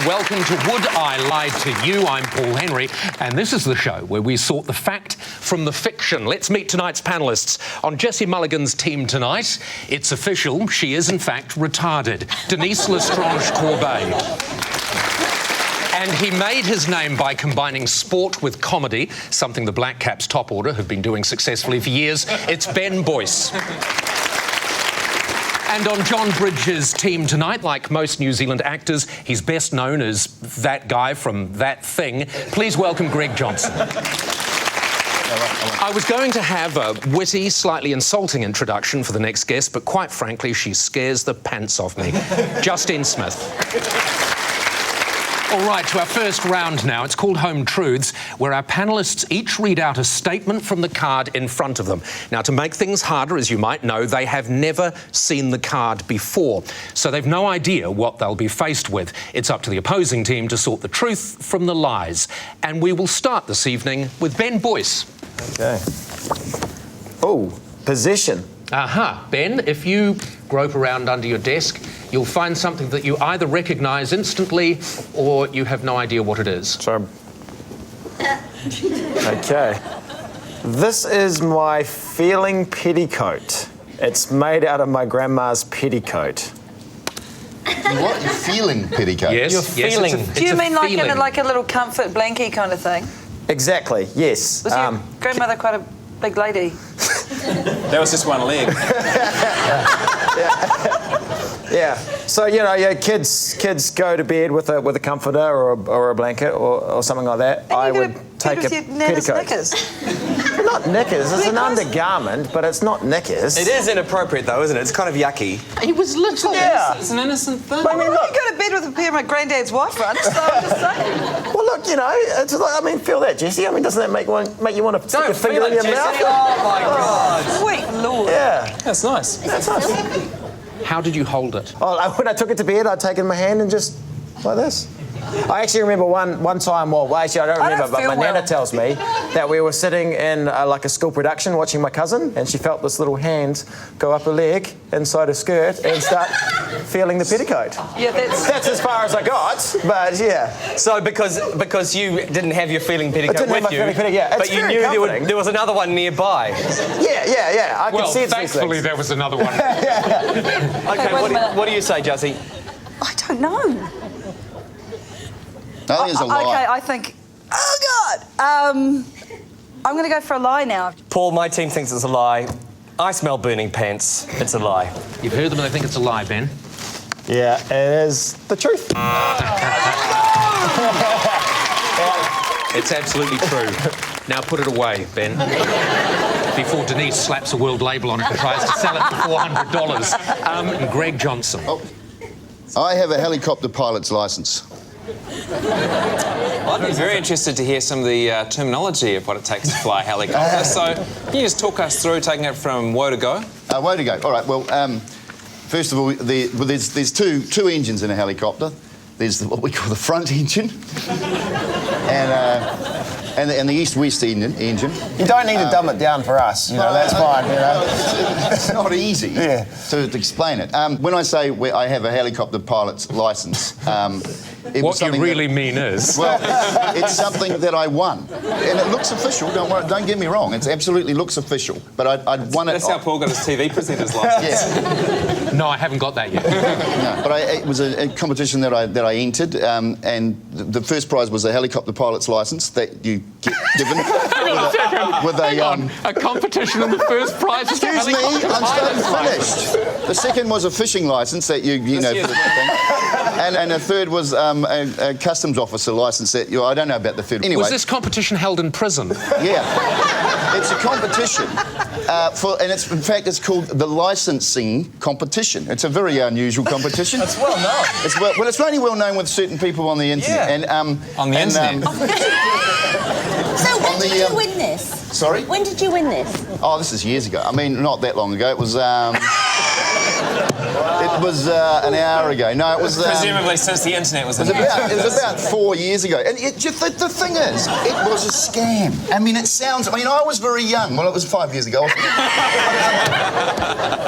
welcome to Would I Lie to You? I'm Paul Henry, and this is the show where we sort the fact from the fiction. Let's meet tonight's panellists. On Jessie Mulligan's team tonight, it's official, she is in fact retarded. Denise Lestrange-Corbeil. And he made his name by combining sport with comedy, something the Black Caps top order have been doing successfully for years. It's Ben Boyce. And on John Bridges' team tonight, like most New Zealand actors, he's best known as that guy from That Thing. Please welcome Greg Johnson. I was going to have a witty, slightly insulting introduction for the next guest, but quite frankly, she scares the pants off me. Justine Smith. All right, to our first round now. It's called Home Truths, where our panellists each read out a statement from the card in front of them. Now, to make things harder, as you might know, they have never seen the card before, so they've no idea what they'll be faced with. It's up to the opposing team to sort the truth from the lies. And we will start this evening with Ben Boyce. Okay. Oh, possession. Aha. Ben, if you grope around under your desk, you'll find something that you either recognise instantly or you have no idea what it is. So, okay. This is my feeling petticoat. It's made out of my grandma's petticoat. What? Your feeling petticoat? Yes, You're yes, feeling. Do you mean like a little comfort blankie kind of thing? Exactly, yes. Was your grandmother quite a big lady? That was just one leg. Yeah. So, you know, yeah, kids go to bed with a comforter or a blanket or something like that. And I you go would to take bed a with your nana's petticoat. knickers. Not knickers. It's an undergarment, but it's not knickers. It is inappropriate, though, isn't it? It's kind of yucky. He was literally... Yeah. It's an innocent thing. I mean, I look. go to bed with a pair of my granddad's white fronts, so I'm just saying. Well, look, you know, it's like, I mean, feel that, Jessie. I mean, doesn't that make you want to stick your finger in your mouth? Oh, my God. Sweet Lord. Yeah. That's nice. That's nice. How did you hold it? Oh, when I took it to bed, I'd take it in my hand and just like this. I actually remember one time, well, actually I don't remember, but my nana tells me that we were sitting in like a school production watching my cousin, and she felt this little hand go up her leg inside her skirt and start feeling the petticoat. Yeah, That's as far as I got, but yeah. So because you didn't have your feeling petticoat didn't have with my you, feeling petticoat, yeah. but It's you very knew comforting. there was another one nearby. Yeah. I Well, could sense these thankfully things. there was another one. Okay, wait a minute. what do you say, Jessie? I don't know. I think it's a lie. Okay, I think... Oh, God! I'm going to go for a lie now. Paul, my team thinks it's a lie. I smell burning pants. It's a lie. You've heard them and they think it's a lie, Ben. Yeah, it is the truth. It's absolutely true. Now put it away, Ben. Before Denise slaps a world label on it and tries to sell it for $400. Greg Johnson. Oh, I have a helicopter pilot's licence. I'd be very interested to hear some of the terminology of what it takes to fly a helicopter. So, can you just talk us through taking it from woe to go? Way to go. All right, well, first of all, there's two engines in a helicopter. There's what we call the front engine and the east-west engine. You don't need to dumb it down for us, you know, that's fine, you know. It's not easy to explain it. When I say I have a helicopter pilot's licence, What you really mean is... Well, it's something that I won. And it looks official, don't get me wrong. It absolutely looks official. But I'd won it... That's how Paul got his TV presenter's license. Yeah. No, I haven't got that yet. No, but it was a competition that I entered, and the first prize was a helicopter pilot's licence that you get given with A competition and the first prize is Excuse me, I'm still finished. The second was a fishing licence that you know, for the thing. And the third was a customs officer licence that I don't know about the third. Anyway, Was this competition held in prison? yeah, it's a competition, and in fact it's called the licensing competition. It's a very unusual competition. It's well known. It's only well known with certain people on the internet. Yeah. And, On the internet? So when did you win this? Sorry? When did you win this? Oh, this is years ago. I mean, not that long ago. It was. It was an hour ago. No, it was... Presumably since the internet was It was about 4 years ago. And the thing is, it was a scam. I mean, it sounds... I mean, I was very young. Well, it was 5 years ago.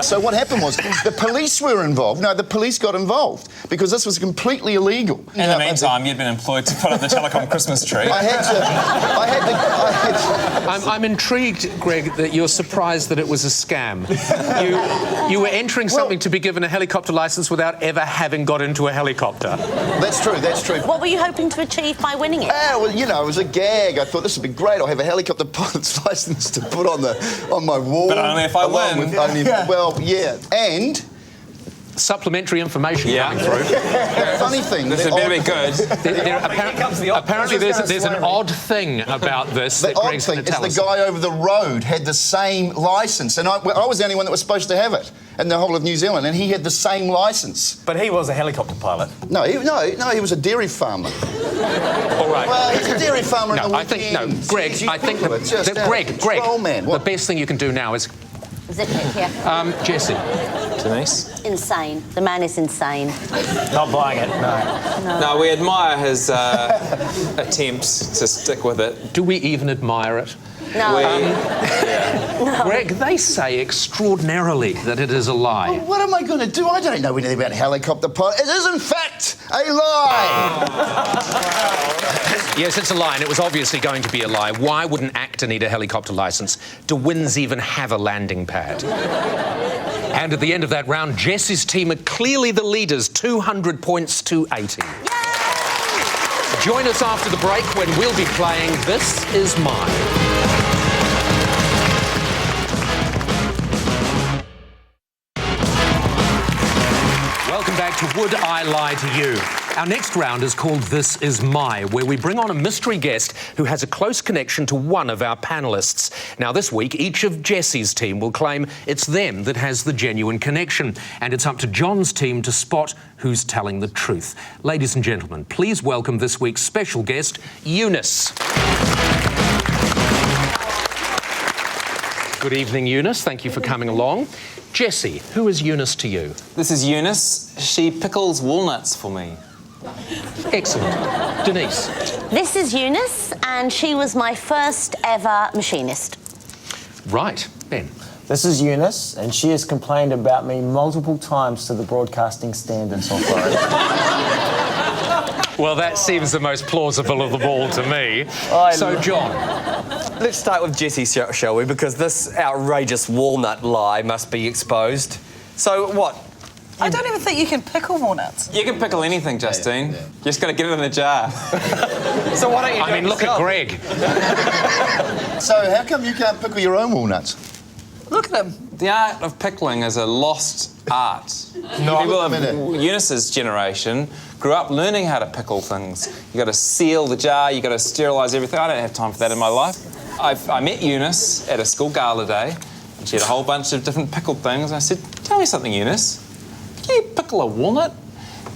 So what happened was the police were involved. No, the police got involved because this was completely illegal. In the meantime, you'd been employed to put up the telecom Christmas tree. I'm intrigued, Greg, that you're surprised that it was a scam. You were entering something to be given a helicopter licence without ever having got into a helicopter. That's true, that's true. What were you hoping to achieve by winning it? Well, you know, it was a gag. I thought this would be great. I'll have a helicopter pilot's licence to put on my wall. But only if I win. Well, yeah. And... supplementary information coming through. Funny thing... This had better be good. Apparently there's an odd thing about this that Greg's going to tell us. The guy over the road had the same licence, and I was the only one that was supposed to have it in the whole of New Zealand, and he had the same licence. But he was a helicopter pilot. No, he was a dairy farmer. All right. Well, he's a dairy farmer in the Greg, I think Greg, the best thing you can do now is... Zip it, yeah. Jesse. Denise? Insane. The man is insane. Not buying it, no. No, we admire his attempts to stick with it. Do we even admire it? No. Greg, they say extraordinarily that it is a lie. Well, what am I going to do? I don't know anything about helicopter pilot. It is, in fact, a lie. Yes, it's a lie, and it was obviously going to be a lie. Why would an actor need a helicopter licence? Do winds even have a landing pad? And at the end of that round, Jesse's team are clearly the leaders, 200 points to 80. Yay! Join us after the break when we'll be playing This Is Mine. Welcome back to Would I Lie to You? Our next round is called This Is My, where we bring on a mystery guest who has a close connection to one of our panellists. Now, this week, each of Jesse's team will claim it's them that has the genuine connection, and it's up to John's team to spot who's telling the truth. Ladies and gentlemen, please welcome this week's special guest, Eunice. Good evening, Eunice. Thank you for coming along. Jesse, who is Eunice to you? This is Eunice. She pickles walnuts for me. Excellent. Denise? This is Eunice, and she was my first ever machinist. Right. Ben? This is Eunice, and she has complained about me multiple times to the Broadcasting Standards Authority. Well, that seems the most plausible of them all to me. So, John? Let's start with Jesse, shall we? Because this outrageous walnut lie must be exposed. So, what? I don't even think you can pickle walnuts. You can pickle anything, Justine. You just got to get it in the jar. So why don't you do it look yourself? at Greg. So how come you can't pickle your own walnuts? Look at him. The art of pickling is a lost art. People of Eunice's generation grew up learning how to pickle things. You got to seal the jar, you got to sterilise everything. I don't have time for that in my life. I met Eunice at a school gala day, and she had a whole bunch of different pickled things. I said, "Tell me something, Eunice. Can you pickle a walnut?"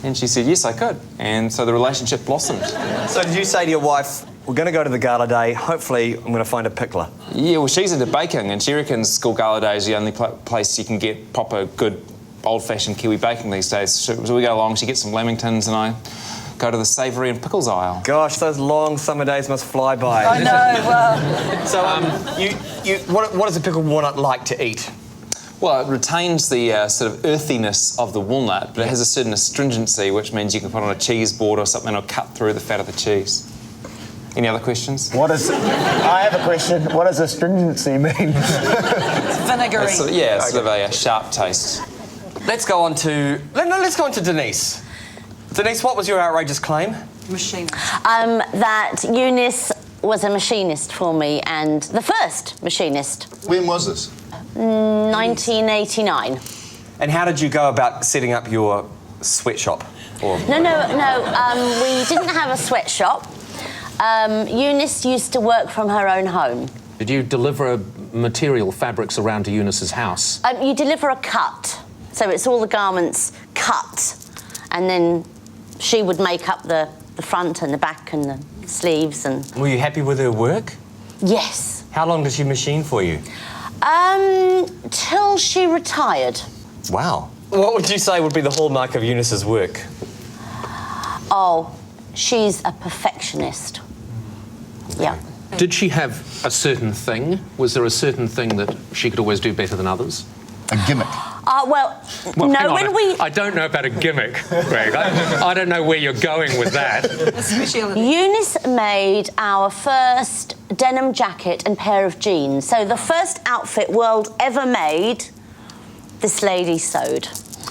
And she said, "Yes, I could." And so the relationship blossomed. So did you say to your wife, "We're going to go to the gala day, hopefully I'm going to find a pickler"? Yeah, well, she's into baking, and she reckons school gala day is the only place you can get proper, good, old-fashioned Kiwi baking these days. So we go along, she gets some lamingtons, and I go to the savoury and pickles aisle. Gosh, those long summer days must fly by. I know, well... So, what is a pickled walnut like to eat? Well, it retains the sort of earthiness of the walnut, but it has a certain astringency, which means you can put on a cheese board or something or cut through the fat of the cheese. Any other questions? I have a question. What does astringency mean? It's vinegary. It's sort of a sharp taste. Let's go on to Denise. Denise, what was your outrageous claim? Machinist. That Eunice was a machinist for me, and the first machinist. When was this? 1989. And how did you go about setting up your sweatshop? No. We didn't have a sweatshop. Eunice used to work from her own home. Did you deliver material, fabrics around to Eunice's house? You deliver a cut. So it's all the garments cut. And then she would make up the front and the back and the sleeves and... Were you happy with her work? Yes. How long did she machine for you? Till she retired. Wow. What would you say would be the hallmark of Eunice's work? Oh, she's a perfectionist. Yeah. Did she have a certain thing? Was there a certain thing that she could always do better than others? A gimmick. Well, Well, hang no, on, when we... I don't know about a gimmick, Greg. I don't know where you're going with that. Eunice made our first denim jacket and pair of jeans. So the first outfit world ever made, this lady sewed.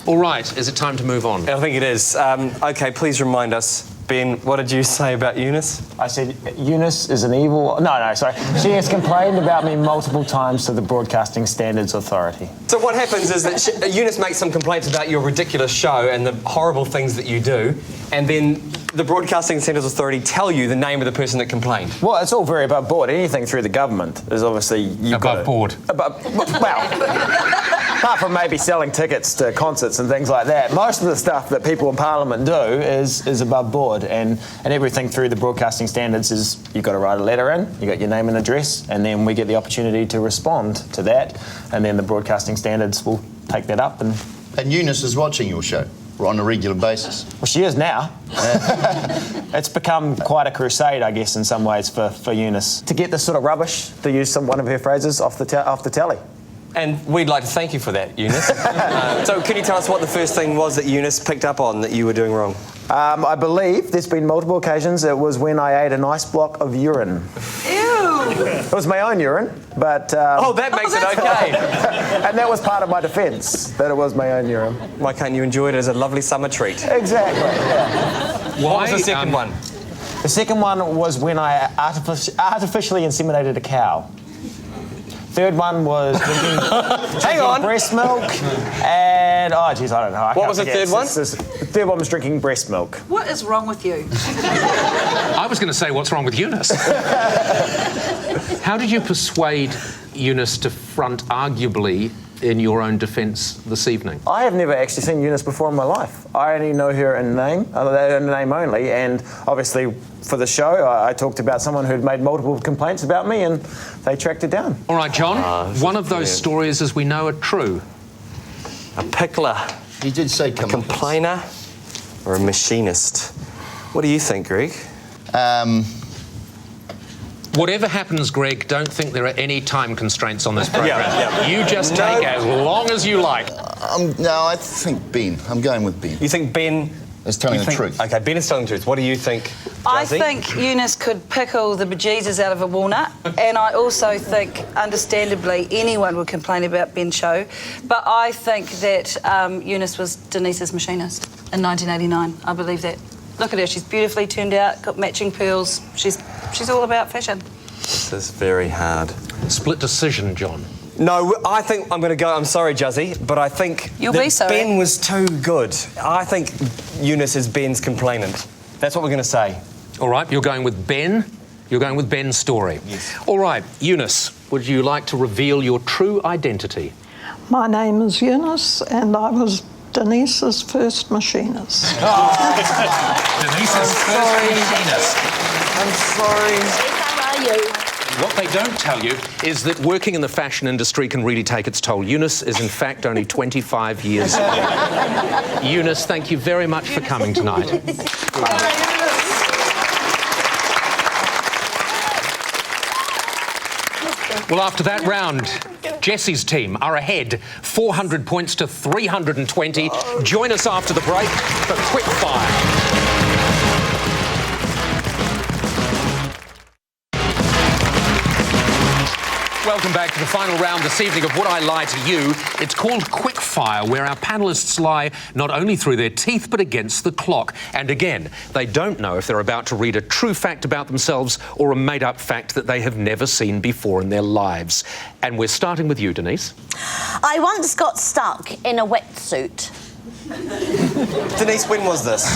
All right, is it time to move on? I think it is. OK, please remind us. Ben, what did you say about Eunice? I said, Eunice is an evil... No, sorry. She has complained about me multiple times to the Broadcasting Standards Authority. So what happens is that Eunice makes some complaints about your ridiculous show and the horrible things that you do, and then the Broadcasting Standards Authority tell you the name of the person that complained. Well, it's all very above board. Anything through the government is obviously... Above board. Well, apart from maybe selling tickets to concerts and things like that, most of the stuff that people in Parliament do is above board, and everything through the Broadcasting Standards is you've got to write a letter in, you got your name and address, and then we get the opportunity to respond to that, and then the Broadcasting Standards will take that up. And Eunice is watching your show on a regular basis. well, she is now. It's become quite a crusade, I guess, in some ways for Eunice to get this sort of rubbish, to use one of her phrases, off the telly. And we'd like to thank you for that, Eunice. So can you tell us what the first thing was that Eunice picked up on that you were doing wrong? I believe there's been multiple occasions. It was when I ate a nice block of urine. Ew! It was my own urine, but... Oh, that makes it okay. and that was part of my defence, that it was my own urine. Why can't you enjoy it as a lovely summer treat? Exactly, yeah. What was the second one? The second one was when I artificially inseminated a cow. Third one was drinking breast milk, and oh geez, I don't know. What was the third one? The third one was drinking breast milk. What is wrong with you? I was going to say, what's wrong with Eunice? How did you persuade Eunice to front arguably in your own defence this evening? I have never actually seen Eunice before in my life. I only know her in name, in name only, and obviously for the show I talked about someone who'd made multiple complaints about me and they tracked it down. All right, John, one of those brilliant. stories, as we know, are true. A pickler, You did say a complainer, or a machinist? What do you think, Greg? Whatever happens, Greg, don't think there are any time constraints on this programme. Yeah. You just take as long as you like. No, I think Ben. I'm going with Ben. You think Ben... Is telling the truth. OK, Ben is telling the truth. What do you think, I Jazzy? think Eunice could pickle the bejesus out of a walnut, and I also think, understandably, anyone would complain about Ben's show, but I think that Eunice was Denise's machinist in 1989. I believe that. Look at her, she's beautifully turned out, got matching pearls. She's all about fashion. This is very hard. Split decision, John. No, I think I'm going to go... I'm sorry, Jazzy, but I think You'll that be sorry. Ben was too good. I think Eunice is Ben's complainant. That's what we're going to say. All right, you're going with Ben. You're going with Ben's story. Yes. All right, Eunice, would you like to reveal your true identity? My name is Eunice, and I was Denise's first machinist. Denise's first machinist. I'm sorry. How are you? What they don't tell you is that working in the fashion industry can really take its toll. Eunice is, in fact, only 25 years old. Eunice, thank you very much for coming tonight. Well, after that round, Jesse's team are ahead, 400 points to 320. Join us after the break for Quick Fire. Welcome back to the final round this evening of Would I Lie to You? It's called Quickfire, where our panellists lie not only through their teeth but against the clock. And again, they don't know if they're about to read a true fact about themselves or a made-up fact that they have never seen before in their lives. And we're starting with you, Denise. I once got stuck in a wetsuit. Denise, when was this?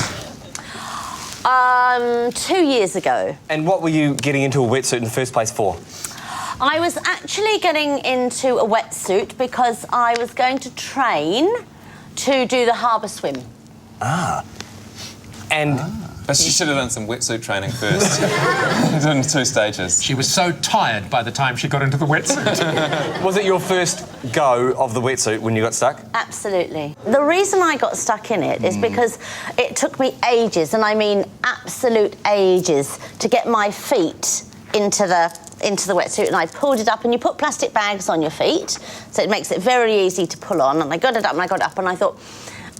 2 years ago. And what were you getting into a wetsuit in the first place for? I was actually getting into a wetsuit because I was going to train to do the harbour swim. And But she should have done some wetsuit training first. In 2 stages. She was so tired by the time she got into the wetsuit. Was it your first go of the wetsuit when you got stuck? Absolutely. The reason I got stuck in it is because it took me ages, and I mean absolute ages, to get my feet into the wetsuit, and I pulled it up, and you put plastic bags on your feet, so it makes it very easy to pull on, and I got it up, and I thought,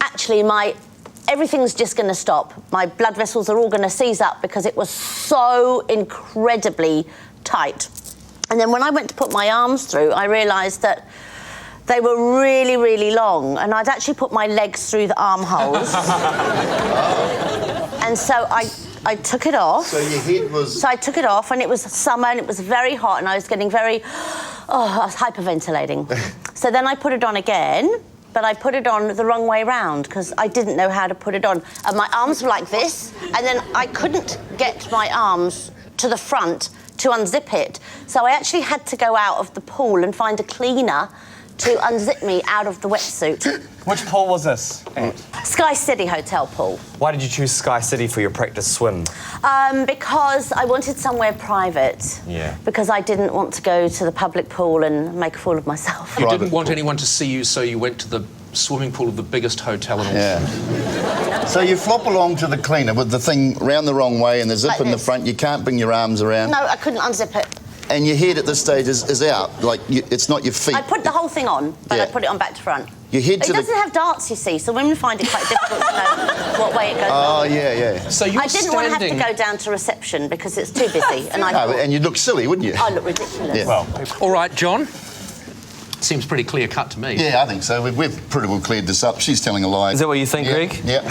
actually, everything's just going to stop. My blood vessels are all going to seize up because it was so incredibly tight. And then when I went to put my arms through, I realised that they were really, really long, and I'd actually put my legs through the armholes. And so I took it off. So your head was... So I took it off, and it was summer, and it was very hot, and I was getting I was hyperventilating. So then I put it on again, but I put it on the wrong way round because I didn't know how to put it on. And my arms were like this, and then I couldn't get my arms to the front to unzip it. So I actually had to go out of the pool and find a cleaner to unzip me out of the wetsuit. Which pool was this at? Sky City Hotel pool. Why did you choose Sky City for your practice swim? Because I wanted somewhere private. Yeah. Because I didn't want to go to the public pool and make a fool of myself. You didn't want anyone to see you, so you went to the swimming pool of the biggest hotel in Auckland. Yeah. So you flop along to the cleaner with the thing round the wrong way and the zip Like in the this. front. You can't bring your arms around. No, I couldn't unzip it. And your head at this stage is out. Like, it's not your feet. I put the whole thing on, but Yeah. I put it on back to front. Your head It to the... doesn't have darts, you see, so women find it quite difficult to know what way it goes. Oh, yeah. So you're I didn't want to have to go down to reception because it's too busy, and I No, thought, and you'd look silly, wouldn't you? I look ridiculous. Yeah. Well, All right, John. Seems pretty clear cut to me. Yeah, I think so. We've pretty well cleared this up. She's telling a lie. is that what you think, Yeah. Greg? Yeah.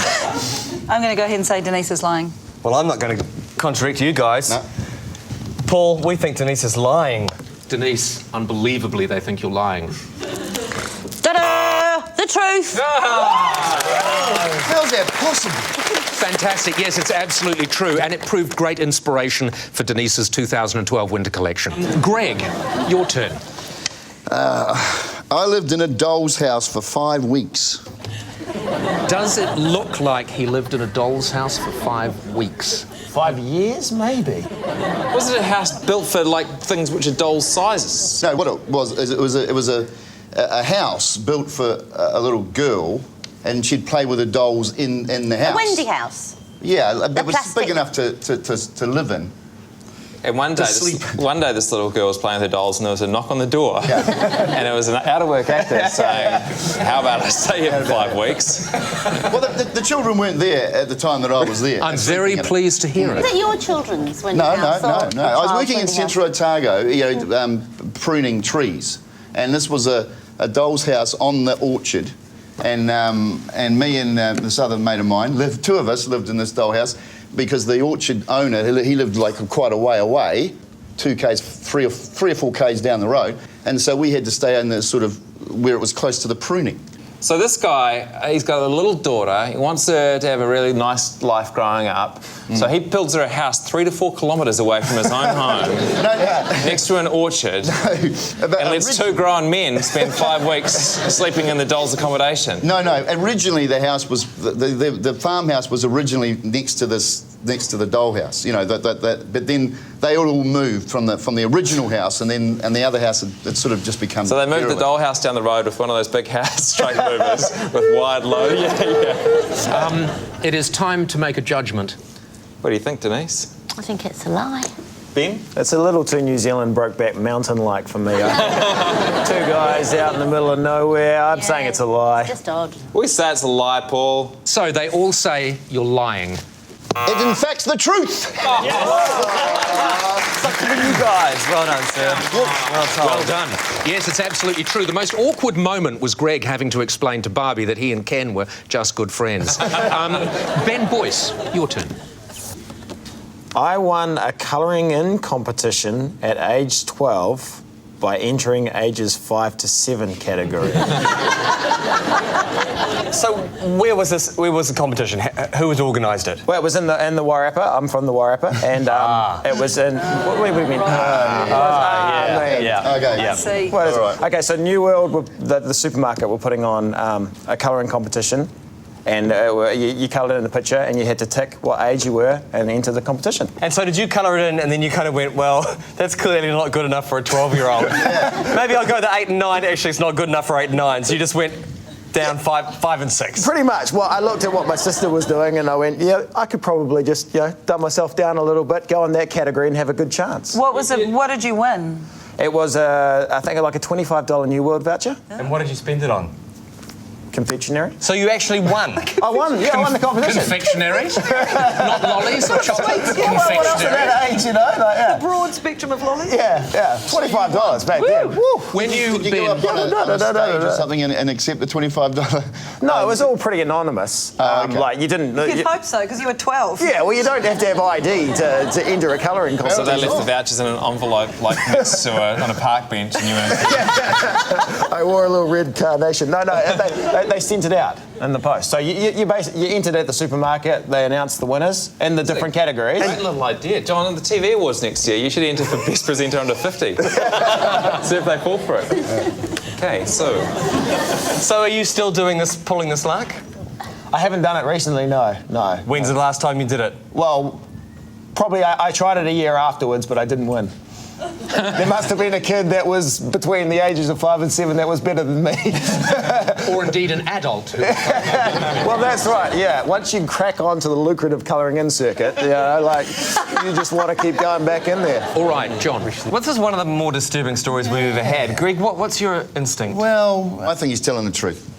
I'm going to go ahead and say Denise is lying. Well, I'm not going to contradict you guys. No. Paul, we think Denise is lying. Denise, unbelievably, they think you're lying. Ta-da! The truth! How's that possible? Fantastic. Yes, it's absolutely true, and it proved great inspiration for Denise's 2012 winter collection. Greg, your turn. I lived in a doll's house for 5 weeks. Does it look like he lived in a doll's house for 5 weeks? 5 years, maybe. Was it a house built for, like, things which are doll sizes? No, what it was is it was a house built for a little girl, and she'd play with the dolls in the house. The Wendy house. Yeah, it was plastic. big enough to live in. And one day, this little girl was playing with her dolls, and there was a knock on the door, and it was an out-of-work actor saying, "How about I stay here for 5 weeks?" Well, the children weren't there at the time that I was there. I'm very pleased to hear Is it. it your children's Wendy No. house? or I was child's working in Wendy house? Central Otago, pruning trees, and this was a doll's house on the orchard, and me and this other mate of mine, two of us lived in this doll house because the orchard owner, he lived like quite a way away, 2 k's, 3 or 4 k's down the road, and so we had to stay in the sort of where it was close to the pruning. So this guy, he's got a little daughter. He wants her to have a really nice life growing up. So he builds her a house 3 to 4 kilometres away from his own home, next to an orchard, and lets 2 grown men spend 5 weeks sleeping in the doll's accommodation. No. Originally, the house was the farmhouse was originally next to the dollhouse. But then they all moved from the original house, and the other house had sort of just become. So they moved the derelict. dollhouse down the road with one of those big house straight movers with wide load. It is time to make a judgment. What do you think, Denise? I think it's a lie. Ben? It's a little too New Zealand Brokeback Mountain-like for me. I think. 2 guys out in the middle of nowhere. I'm saying it's a lie. Just odd. We say it's a lie, Paul. So they all say you're lying. It in fact's the truth. You guys, well done, sir. Well told. Well done. Yes, it's absolutely true. The most awkward moment was Greg having to explain to Barbie that he and Ken were just good friends. Ben Boyce, your turn. I won a colouring in competition at age 12 by entering ages 5 to 7 category. So where was the competition? Who was organised it? Well, it was in the Wairarapa. I'm from the Wairarapa, and it was in. What do you mean? Yeah. Okay. Yeah. See. What is it? All right. Okay, so New World, the supermarket, were putting on a colouring competition, And you coloured it in the picture, and you had to tick what age you were and enter the competition. And so did you colour it in, and then you kind of went, well, that's clearly not good enough for a 12-year-old. Maybe I'll go the 8 and 9. Actually, it's not good enough for 8 and 9. So you just went down 5 and 6. Pretty much. Well, I looked at what my sister was doing, and I went, yeah, I could probably just, dumb myself down a little bit, go in that category, and have a good chance. What did you win? It was, I think, like a $25 New World voucher. And what did you spend it on? Confectionery. So you actually won? I won. Yeah, I won the competition. Confectionery? Not lollies or chocolate? Yeah, well, what else at that age, The broad spectrum of lollies? Yeah, $25 back then. Woo. When you Did you go up on a stage or something and accept the $25? No, it was all pretty anonymous. Okay. Like, you didn't... You'd hope so, because you were 12. Yeah, well, you don't have to have ID to enter a colouring So competition. they left the vouchers in an envelope, like next to on a park bench, and you were. I wore a little red carnation. No, they sent it out in the post. So you basically entered at the supermarket. They announced the winners in the different categories. Great little idea. John, in the TV awards next year, you should enter for Best Presenter Under 50. See if they fall for it. Okay, so So are you still doing this, pulling this luck? I haven't done it recently, no. When's the last time you did it? Well, probably I tried it a year afterwards, but I didn't win. There must have been a kid that was between the ages of 5 and 7 that was better than me. Or indeed an adult. Well, that's right, yeah. Once you crack onto the lucrative colouring in circuit, you just want to keep going back in there. All right, John. This is one of the more disturbing stories we've ever had. Greg, what's your instinct? Well, I think he's telling the truth.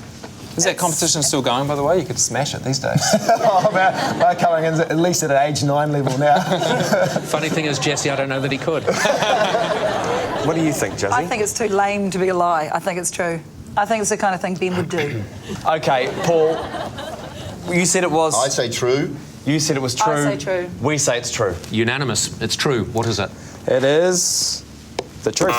is that competition still going, by the way? You could smash it these days. My colouring in's at least at an age 9 level now. Funny thing is, Jesse, I don't know that he could. What do you think, Josie? I think it's too lame to be a lie. I think it's true. I think it's the kind of thing Ben would do. Okay, Paul, you said it was... I say true. You said it was true. I say true. We say it's true. Unanimous. It's true. What is it? It is the truth.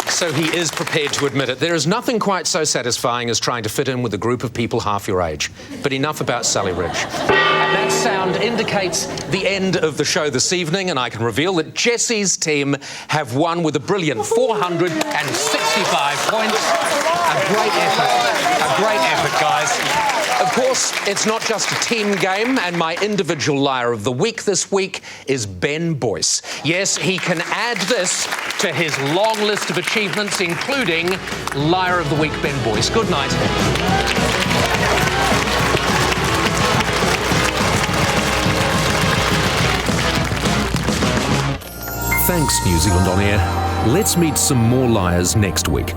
So he is prepared to admit it. There is nothing quite so satisfying as trying to fit in with a group of people half your age. But enough about Sally Ridge. And that sound indicates the end of the show this evening, and I can reveal that Jesse's team have won with a brilliant 465 points. A great effort. A great effort, guys. Of course, it's not just a team game, and my individual liar of the week this week is Ben Boyce. Yes, he can add this to his long list of achievements, including Liar of the Week, Ben Boyce. Good night. Thanks, New Zealand On Air. Let's meet some more liars next week.